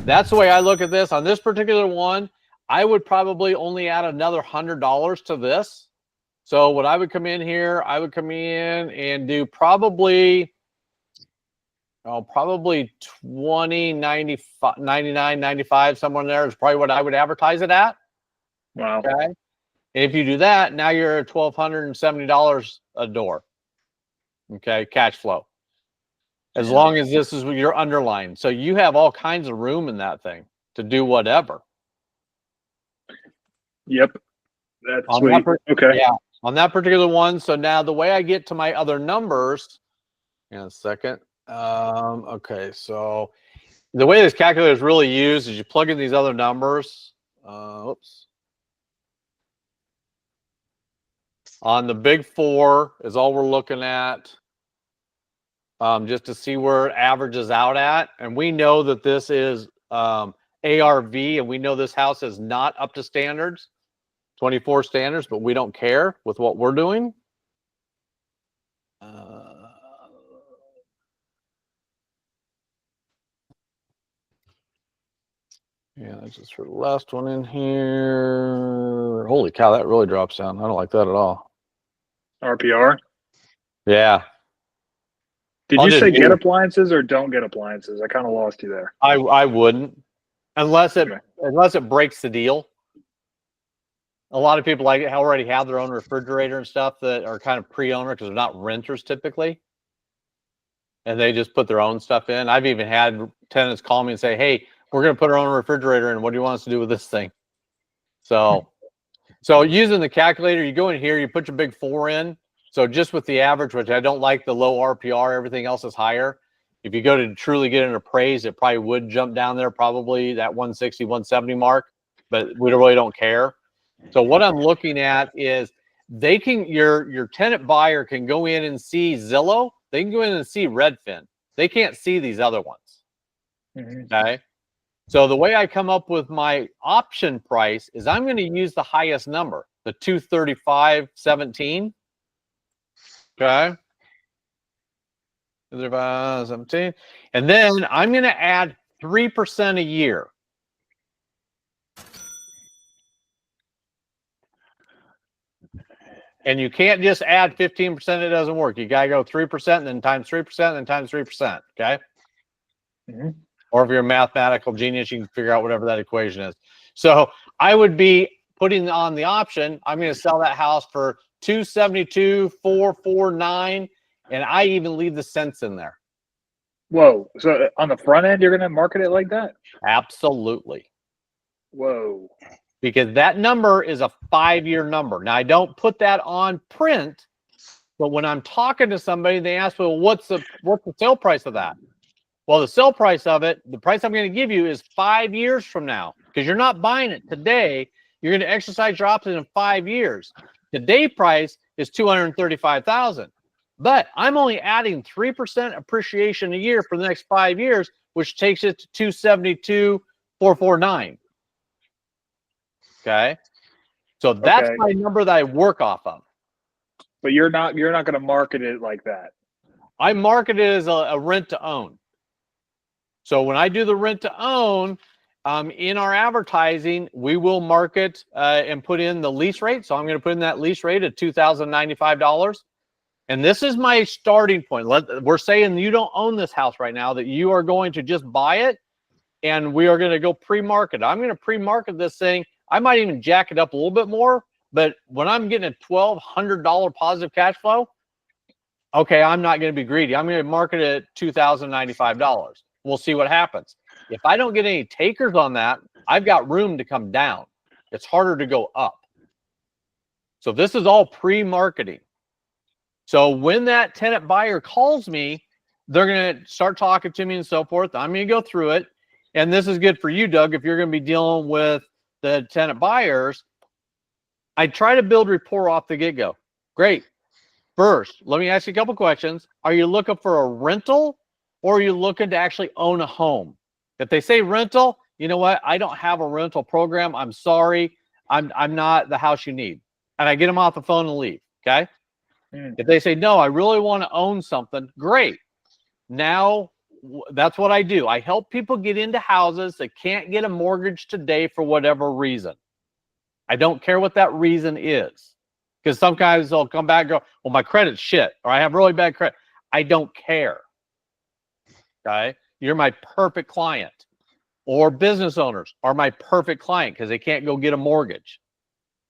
That's the way I look at this. On this particular one, I would probably only add another $100 to this. So what I would come in here, I would come in and do probably 20, 95, 99, 95, somewhere in there is probably what I would advertise it at. Wow. Okay. And if you do that, now you're at $1,270 a door. Okay. Cash flow. As long as this is your underlying. So you have all kinds of room in that thing to do whatever. Yep. That's sweet. Okay. Yeah. On that particular one. So now the way I get to my other numbers, in a second. Okay. So the way this calculator is really used is you plug in these other numbers. Oops. On the big four is all we're looking at. Just to see where it averages out at. And we know that this is ARV, and we know this house is not up to standards, 24 standards, but we don't care with what we're doing. Yeah, that's just for the last one in here. Holy cow, that really drops down. I don't like that at all. RPR? Yeah. Did you say get appliances or don't get appliances? I kind of lost you there. I wouldn't, unless it breaks the deal. A lot of people already have their own refrigerator and stuff that are kind of pre-owner because they're not renters typically, and they just put their own stuff in. I've even had tenants call me and say, "Hey, we're going to put our own refrigerator in. What do you want us to do with this thing?" So using the calculator, you go in here, you put your big four in. So just with the average, which I don't like the low RPR, everything else is higher. If you go to truly get an appraised, it probably would jump down there, probably that 160, 170 mark, but we really don't care. So what I'm looking at is they can, your tenant buyer can go in and see Zillow. They can go in and see Redfin. They can't see these other ones. Okay. So the way I come up with my option price is I'm going to use the highest number, the 235.17. Okay. 17. And then I'm going to add 3% a year. And you can't just add 15%. It doesn't work. You got to go 3% and then times 3% and then times 3%. Okay. Or if you're a mathematical genius, you can figure out whatever that equation is. So I would be putting on the option. I'm going to sell that house for $272,449, and I even leave the cents in there. Whoa! So on the front end, you're going to market it like that? Absolutely. Whoa! Because that number is a 5-year number. Now I don't put that on print, but when I'm talking to somebody, they ask, "Well, what's the sale price of that?" Well, the sale price of it, the price I'm going to give you is 5 years from now, because you're not buying it today. You're going to exercise your option in 5 years. Today price is $235,000, but I'm only adding 3% appreciation a year for the next 5 years, which takes it to $272,449. Okay, so that's my number that I work off of. But you're not going to market it like that. I market it as a rent to own. So when I do the rent to own, in our advertising, we will market and put in the lease rate. So I'm going to put in that lease rate at $2,095. And this is my starting point. We're saying you don't own this house right now, that you are going to just buy it. And we are going to go pre-market. I'm going to pre-market this thing. I might even jack it up a little bit more. But when I'm getting a $1,200 positive cash flow, okay, I'm not going to be greedy. I'm going to market it at $2,095. We'll see what happens. If I don't get any takers on that, I've got room to come down. It's harder to go up. So this is all pre-marketing. So when that tenant buyer calls me, they're going to start talking to me and so forth. I'm going to go through it. And this is good for you, Doug, if you're going to be dealing with the tenant buyers. I try to build rapport off the get-go. Great. First, let me ask you a couple questions. Are you looking for a rental, or are you looking to actually own a home? If they say rental, you know what? I don't have a rental program. I'm sorry. I'm not the house you need. And I get them off the phone and leave. Okay. If they say, no, I really want to own something, great. Now that's what I do. I help people get into houses that can't get a mortgage today for whatever reason. I don't care what that reason is. Because some guys will come back and go, well, my credit's shit, or I have really bad credit. I don't care. Okay? You're my perfect client. Or business owners are my perfect client because they can't go get a mortgage.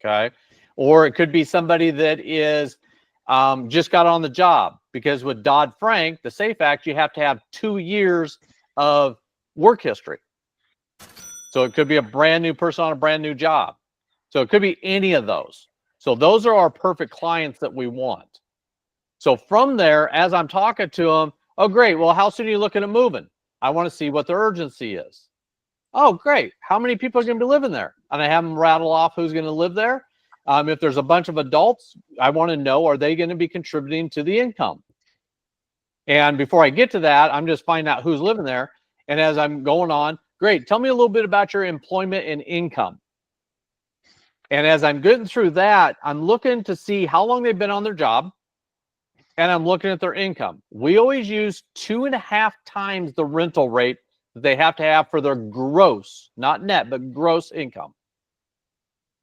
Okay? Or it could be somebody that is just got on the job, because with Dodd-Frank, the SAFE Act, you have to have 2 years of work history. So it could be a brand new person on a brand new job. So it could be any of those. So those are our perfect clients that we want. So from there, as I'm talking to them, oh, great. Well, how soon are you looking at moving? I want to see what the urgency is. Oh, great. How many people are going to be living there? And I have them rattle off who's going to live there. If there's a bunch of adults, I want to know, are they going to be contributing to the income? And before I get to that, I'm just finding out who's living there. And as I'm going on, great. Tell me a little bit about your employment and income. And as I'm getting through that, I'm looking to see how long they've been on their job, and I'm looking at their income. We always use 2.5 times the rental rate that they have to have for their gross, not net, but gross income.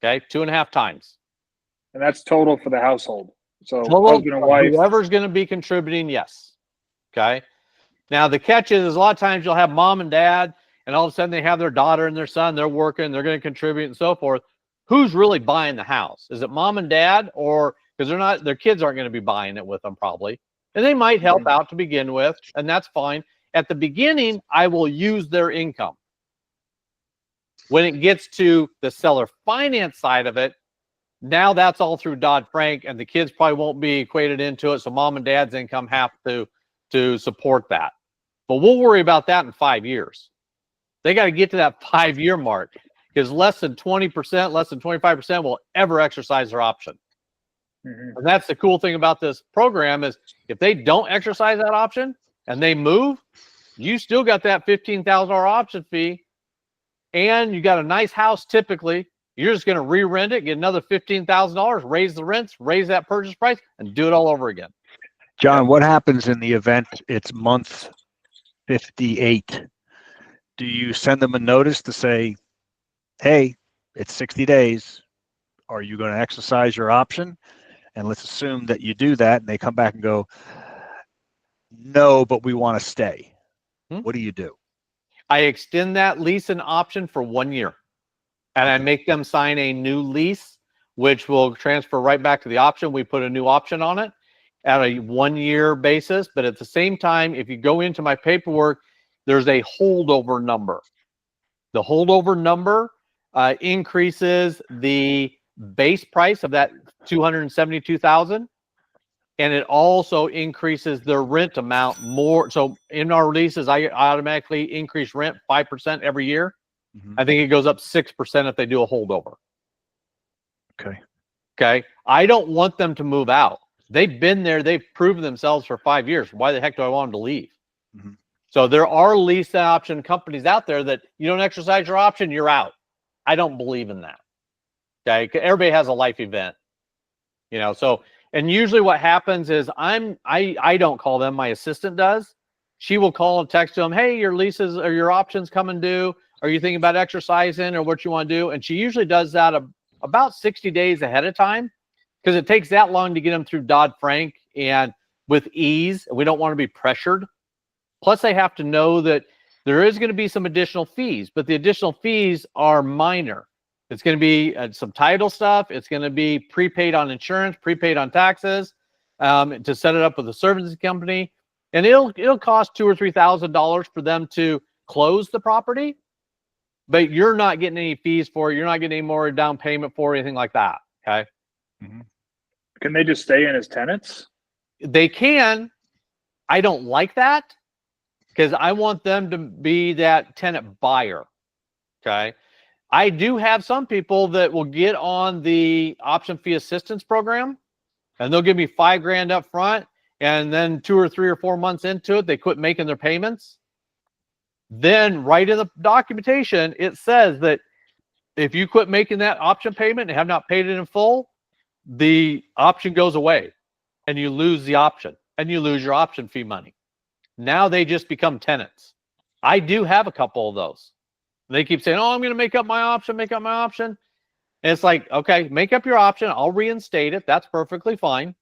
Okay, 2.5 times. And that's total for the household. So total, husband and wife. Whoever's going to be contributing, yes. Okay. Now the catch is a lot of times you'll have mom and dad, and all of a sudden they have their daughter and their son. They're working, they're going to contribute, and so forth. Who's really buying the house? Is it mom and dad, or because they're not, their kids aren't going to be buying it with them probably, and they might help out to begin with, and that's fine. At the beginning, I will use their income. When it gets to the seller finance side of it, now that's all through Dodd-Frank, and the kids probably won't be equated into it, so mom and dad's income have to support that. But we'll worry about that in 5 years. They got to get to that 5-year mark, because less than 20%, less than 25% will ever exercise their option. And that's the cool thing about this program is if they don't exercise that option and they move, you still got that $15,000 option fee, and you got a nice house typically. You're just going to re-rent it, get another $15,000, raise the rents, raise that purchase price, and do it all over again. John, what happens in the event it's month 58? Do you send them a notice to say, hey, it's 60 days. Are you going to exercise your option? And let's assume that you do that, and they come back and go, no, but we want to stay. What do you do? I extend that lease and option for 1 year. And I make them sign a new lease, which will transfer right back to the option. We put a new option on it at a 1 year basis. But at the same time, if you go into my paperwork, there's a holdover number. The holdover number increases the base price of that $272,000, and it also increases their rent amount more. So in our leases, I automatically increase rent 5% every year. I think it goes up 6% if they do a holdover. Okay. I don't want them to move out. They've been there. They've proven themselves for 5 years. Why the heck do I want them to leave? So there are lease option companies out there that you don't exercise your option, you're out. I don't believe in that. Okay. Everybody has a life event, so, and usually what happens is I don't call them. My assistant does. She will call and text them, hey, your leases or your options coming due. Are you thinking about exercising or what you want to do? And she usually does that about 60 days ahead of time, because it takes that long to get them through Dodd-Frank and with ease. We don't want to be pressured. Plus, they have to know that there is going to be some additional fees, but the additional fees are minor. It's going to be some title stuff. It's going to be prepaid on insurance, prepaid on taxes, to set it up with a services company. And it'll cost $2,000 or $3,000 for them to close the property, but you're not getting any fees for it. You're not getting any more down payment for anything like that. Okay. Can they just stay in as tenants? They can. I don't like that, because I want them to be that tenant buyer. Okay. I do have some people that will get on the option fee assistance program, and they'll give me $5,000 up front. And then 2 or 3 or 4 months into it, they quit making their payments. Then right in the documentation, it says that if you quit making that option payment and have not paid it in full, the option goes away and you lose the option and you lose your option fee money. Now they just become tenants. I do have a couple of those. They keep saying, oh, I'm going to make up my option, make up my option. And it's like, okay, make up your option. I'll reinstate it. That's perfectly fine.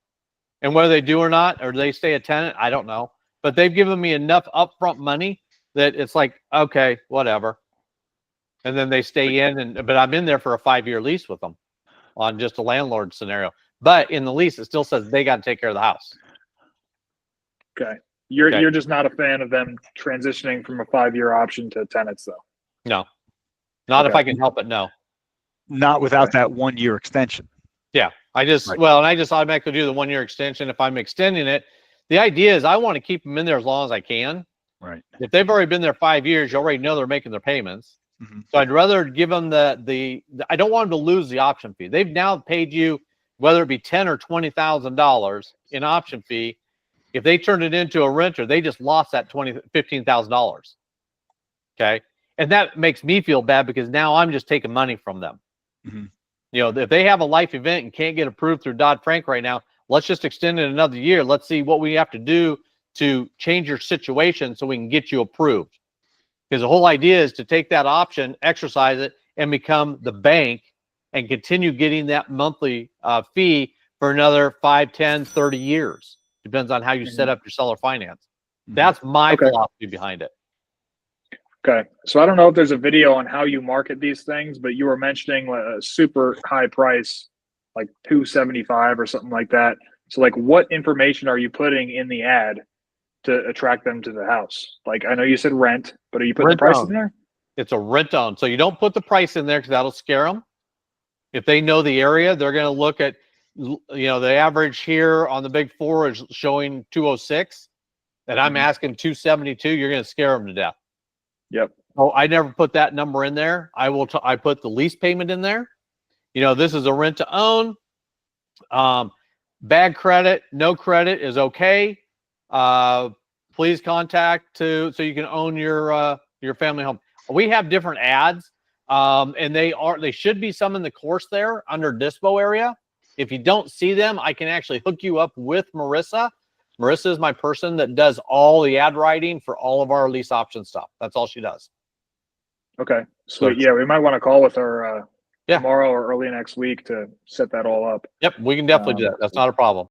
And whether they do or not, or they stay a tenant, I don't know. But they've given me enough upfront money that it's like, okay, whatever. And then they stay in, but I'm in there for a 5-year lease with them on just a landlord scenario. But in the lease, it still says they got to take care of the house. Okay. You're just not a fan of them transitioning from a 5-year option to tenants, though. No, not if I can help it. No, not without that 1-year extension. Yeah, I just automatically do the 1-year extension. If I'm extending it, the idea is I want to keep them in there as long as I can. Right. If they've already been there 5 years, you already know they're making their payments. Mm-hmm. So I'd rather give them the I don't want them to lose the option fee. They've now paid you, whether it be $10,000 or $20,000 in option fee. If they turned it into a renter, they just lost that $15,000. Okay. And that makes me feel bad because now I'm just taking money from them. Mm-hmm. You know, if they have a life event and can't get approved through Dodd-Frank right now, let's just extend it another year. Let's see what we have to do to change your situation so we can get you approved. Because the whole idea is to take that option, exercise it, and become the bank and continue getting that monthly fee for another 5, 10, 30 years. Depends on how you set up your seller finance. That's my philosophy behind it. Okay. So I don't know if there's a video on how you market these things, but you were mentioning a super high price, like $275 or something like that. So like what information are you putting in the ad to attract them to the house? Like I know you said rent, but are you putting the price in there? It's a rent own. So you don't put the price in there because that'll scare them. If they know the area, they're going to look at, you know, the average here on the big four is showing 206 and I'm asking 272. You're going to scare them to death. Yep. Oh, I never put that number in there. I put the lease payment in there. You know, this is a rent to own. Bad credit, no credit is okay. Please contact so you can own your family home. We have different ads, and they should be some in the course there under dispo area. If you don't see them, I can actually hook you up with Marissa. Marissa is my person that does all the ad writing for all of our lease option stuff. That's all she does. Okay, sweet. Yeah, we might want to call with her Yeah. tomorrow or early next week to set that all up. Yep, we can definitely do that. That's not a problem.